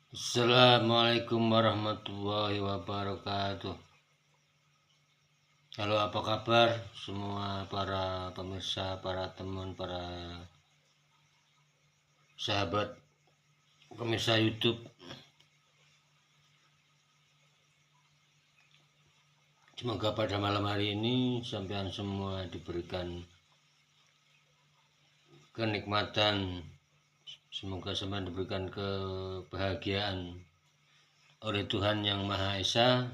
Assalamualaikum warahmatullahi wabarakatuh. Halo, apa kabar semua para pemirsa, para teman, para sahabat pemirsa YouTube. Semoga pada malam hari ini sampean semua diberikan kenikmatan, semoga sampean diberikan kebahagiaan oleh Tuhan Yang Maha Esa,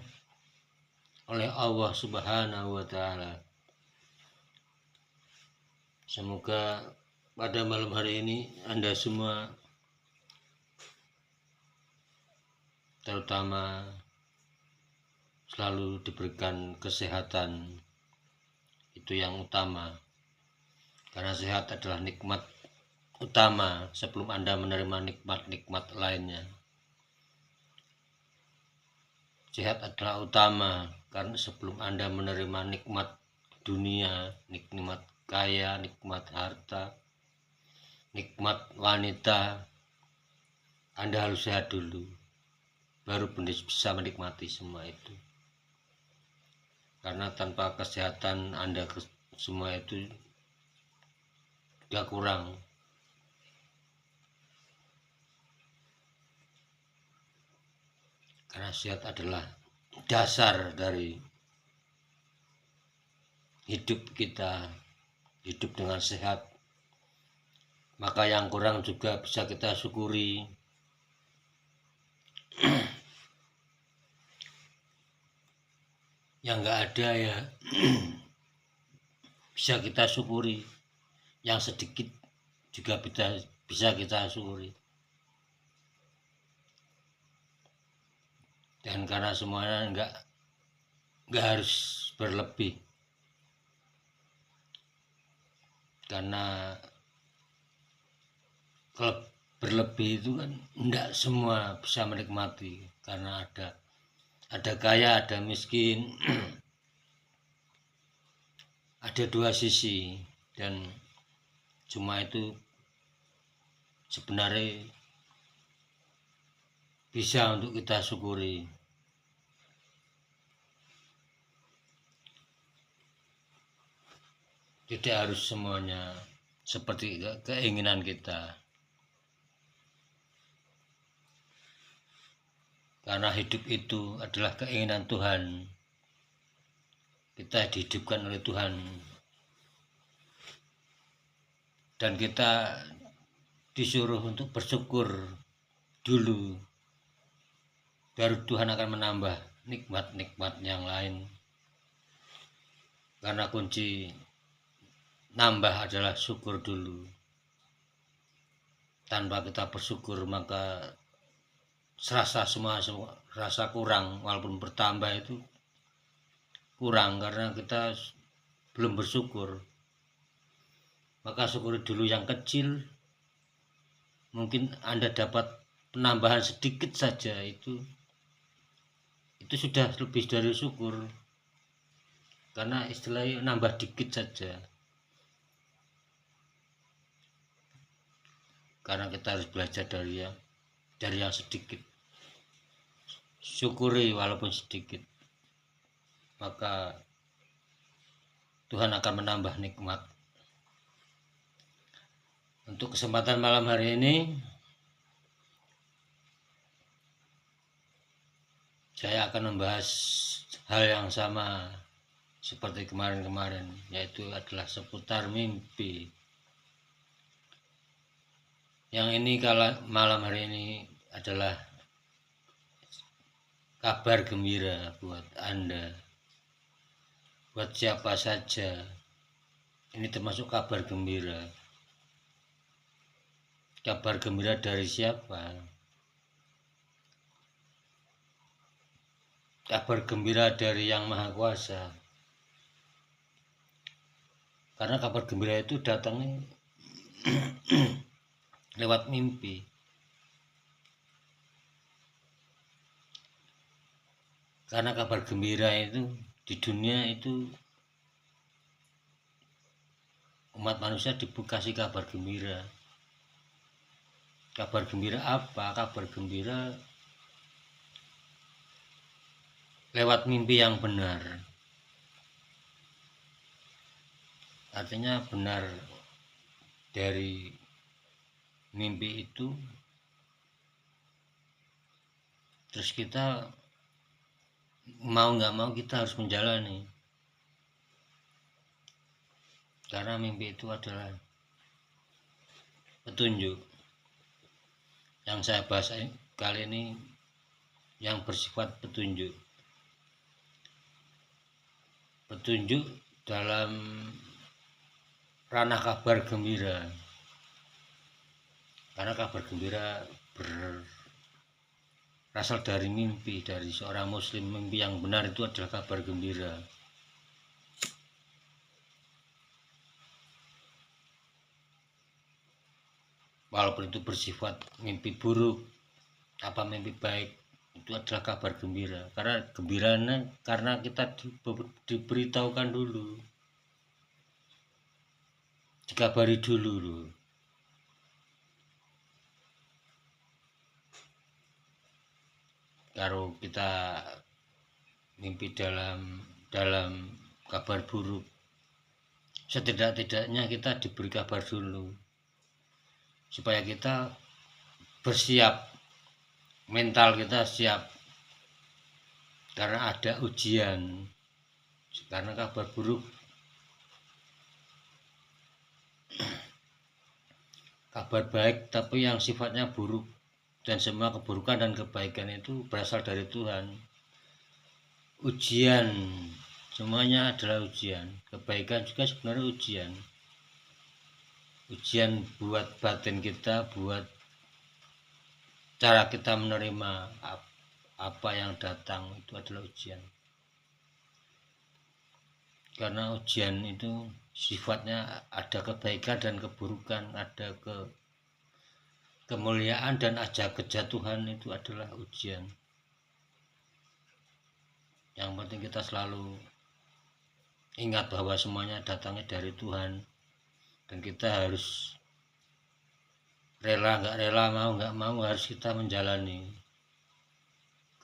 oleh Allah Subhanahu wa Ta'ala. Semoga pada malam hari ini Anda semua, terutama, selalu diberikan kesehatan. Itu yang utama, karena sehat adalah nikmat utama sebelum Anda menerima nikmat-nikmat lainnya. Sehat adalah utama karena sebelum Anda menerima nikmat dunia, nikmat kaya, nikmat harta, nikmat wanita, Anda harus sehat dulu, baru bisa menikmati semua itu. Karena tanpa kesehatan Anda semua itu tidak kurang. Karena sehat adalah dasar dari hidup kita, hidup dengan sehat. Maka yang kurang juga bisa kita syukuri. Yang nggak ada ya bisa kita syukuri, yang sedikit juga bisa kita syukuri. Dan karena semuanya nggak harus berlebih, karena kalau berlebih itu kan enggak semua bisa menikmati, karena ada kaya, ada miskin. Ada dua sisi, dan cuma itu sebenarnya bisa untuk kita syukuri. Tidak harus semuanya seperti keinginan kita, karena hidup itu adalah keinginan Tuhan. Kita dihidupkan oleh Tuhan, dan kita disuruh untuk bersyukur dulu, baru Tuhan akan menambah nikmat-nikmat yang lain. Karena kunci nambah adalah syukur dulu. Tanpa kita bersyukur maka semua rasa kurang, walaupun bertambah itu kurang karena kita belum bersyukur. Maka syukuri dulu yang kecil. Mungkin Anda dapat penambahan sedikit saja, itu sudah lebih dari syukur. Karena istilahnya nambah dikit saja. Karena kita harus belajar dari yang sedikit. Syukuri walaupun sedikit, maka Tuhan akan menambah nikmat. Untuk kesempatan malam hari ini, saya akan membahas hal yang sama seperti kemarin-kemarin, yaitu adalah seputar mimpi. Yang ini kalau malam hari ini adalah kabar gembira buat Anda, buat siapa saja. Ini termasuk kabar gembira. Kabar gembira dari siapa? Kabar gembira dari Yang Maha Kuasa. Karena kabar gembira itu datangnya lewat mimpi. Karena kabar gembira itu di dunia itu umat manusia dikasih kabar gembira. Kabar gembira apa? Kabar gembira lewat mimpi yang benar. Artinya benar dari mimpi itu, terus kita mau nggak mau kita harus menjalani, karena mimpi itu adalah petunjuk. Yang saya bahas kali ini yang bersifat petunjuk dalam ranah kabar gembira, karena kabar gembira berasal dari mimpi dari seorang muslim. Mimpi yang benar itu adalah kabar gembira. Walaupun itu bersifat mimpi buruk apa mimpi baik, itu adalah kabar gembira. Karena gembiranya karena kita diberitahukan dulu, dikabari dulu loh. Kalau kita mimpi dalam kabar buruk, setidak-tidaknya kita diberi kabar dulu supaya kita bersiap, mental kita siap, karena ada ujian. Karena kabar buruk, kabar baik tapi yang sifatnya buruk, dan semua keburukan dan kebaikan itu berasal dari Tuhan. Ujian, semuanya adalah ujian. Kebaikan juga sebenarnya ujian. Ujian buat batin kita, buat cara kita menerima apa yang datang, itu adalah ujian. Karena ujian itu sifatnya ada kebaikan dan keburukan, ada kemuliaan dan ada kejatuhan, itu adalah ujian. Yang penting kita selalu ingat bahwa semuanya datangnya dari Tuhan, dan kita harus rela nggak rela, mau nggak mau, harus kita menjalani.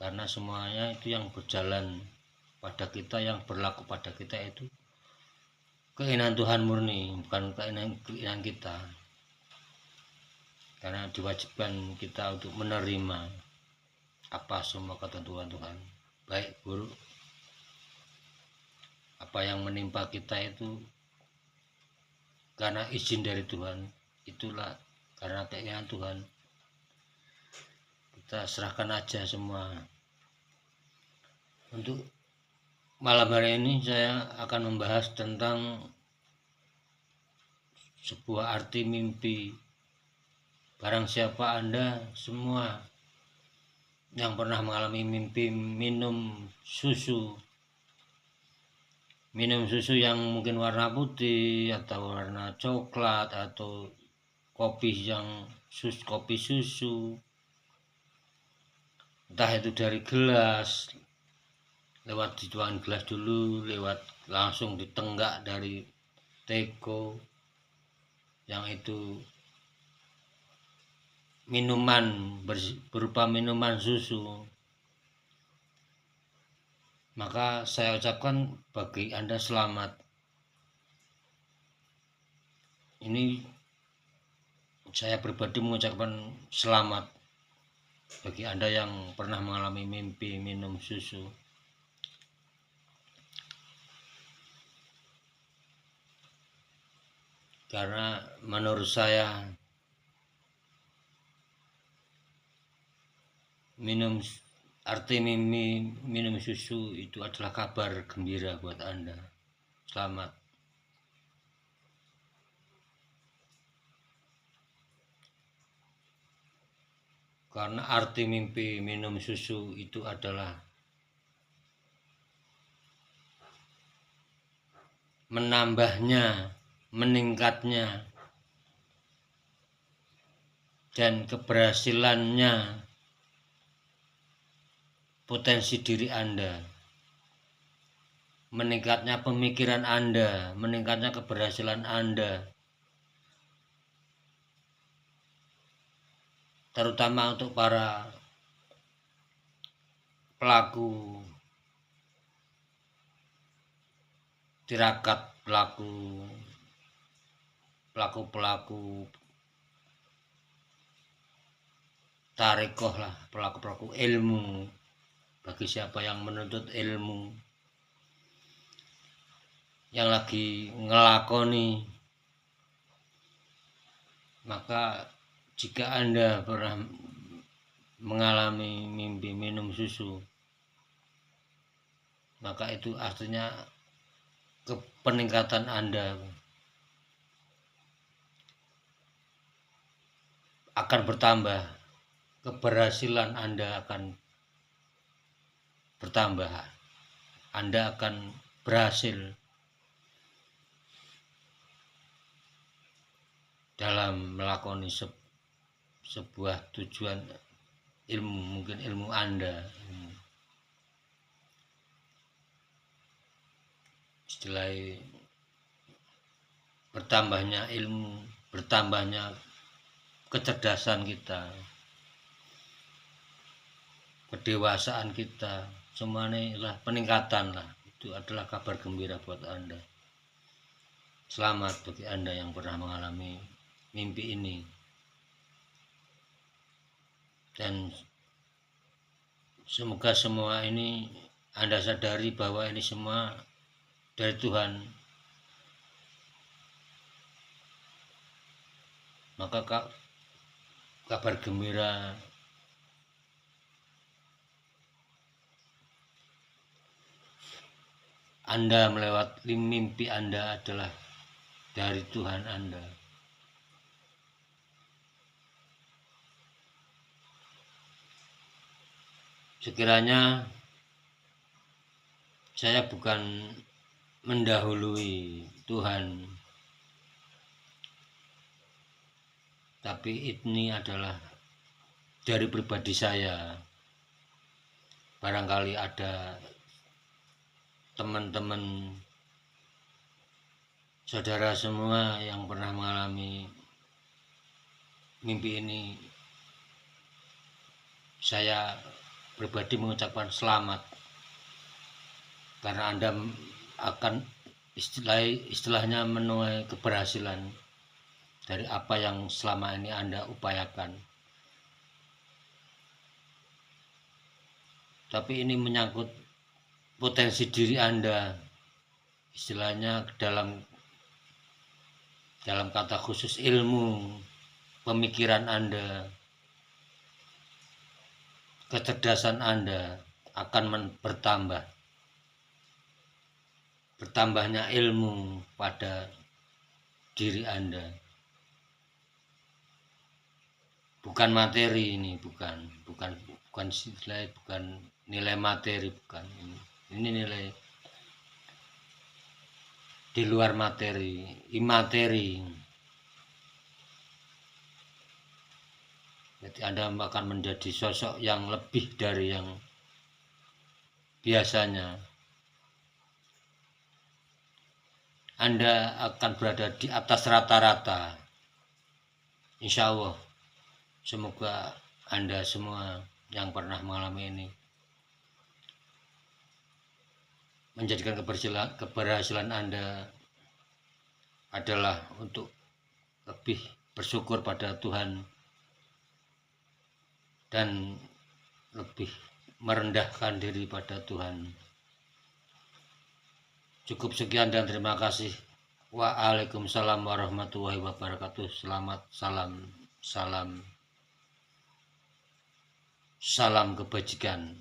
Karena semuanya itu yang berjalan pada kita, yang berlaku pada kita itu keinginan Tuhan murni, bukan keinginan kita. Karena diwajibkan kita untuk menerima apa semua ketentuan Tuhan, baik buruk. Apa yang menimpa kita itu karena izin dari Tuhan, itulah karena keinginan Tuhan. Kita serahkan aja semua. Untuk malam hari ini saya akan membahas tentang sebuah arti mimpi. Barang siapa Anda semua yang pernah mengalami mimpi minum susu yang mungkin warna putih atau warna coklat, atau kopi susu, entah itu dari gelas, lewat dituangin gelas dulu, lewat langsung ditenggak dari teko, yang itu minuman berupa minuman susu, maka saya ucapkan bagi Anda selamat. Ini saya pribadi mengucapkan selamat bagi Anda yang pernah mengalami mimpi minum susu. Karena menurut saya arti minum susu itu adalah kabar gembira buat Anda. Selamat. Karena arti mimpi minum susu itu adalah menambahnya, meningkatnya, dan keberhasilannya potensi diri Anda, meningkatnya pemikiran Anda, meningkatnya keberhasilan Anda. terutama untuk para pelaku tirakat, pelaku tarekoh lah, pelaku ilmu. Bagi siapa yang menuntut ilmu, yang lagi ngelakoni, maka jika Anda pernah mengalami mimpi minum susu, maka itu artinya peningkatan Anda akan bertambah, keberhasilan Anda akan bertambah, Anda akan berhasil dalam melakoni sebuah tujuan ilmu, mungkin ilmu Anda. Setelah bertambahnya ilmu, bertambahnya kecerdasan kita, kedewasaan kita, semuanya lah peningkatan lah. Itu adalah kabar gembira buat Anda. Selamat bagi Anda yang pernah mengalami mimpi ini. Dan semoga semua ini Anda sadari bahwa ini semua dari Tuhan. Maka kabar gembira Anda melewati mimpi Anda adalah dari Tuhan Anda. Sekiranya saya bukan mendahului Tuhan, tapi ini adalah dari pribadi saya. Barangkali ada teman-teman, saudara semua yang pernah mengalami mimpi ini, saya pribadi mengucapkan selamat, karena Anda akan istilahnya menuai keberhasilan dari apa yang selama ini Anda upayakan. Tapi ini menyangkut potensi diri Anda, istilahnya dalam kata khusus ilmu, pemikiran Anda, kecerdasan Anda akan bertambah. Bertambahnya ilmu pada diri Anda. Bukan materi ini, bukan nilai materi, bukan. Ini nilai di luar materi, imateri. Jadi Anda akan menjadi sosok yang lebih dari yang biasanya. Anda akan berada di atas rata-rata. Insya Allah. Semoga Anda semua yang pernah mengalami ini menjadikan keberhasilan Anda adalah untuk lebih bersyukur pada Tuhan dan lebih merendahkan diri pada Tuhan. Cukup sekian dan terima kasih. Waalaikumsalam warahmatullahi wabarakatuh. Selamat, salam kebajikan.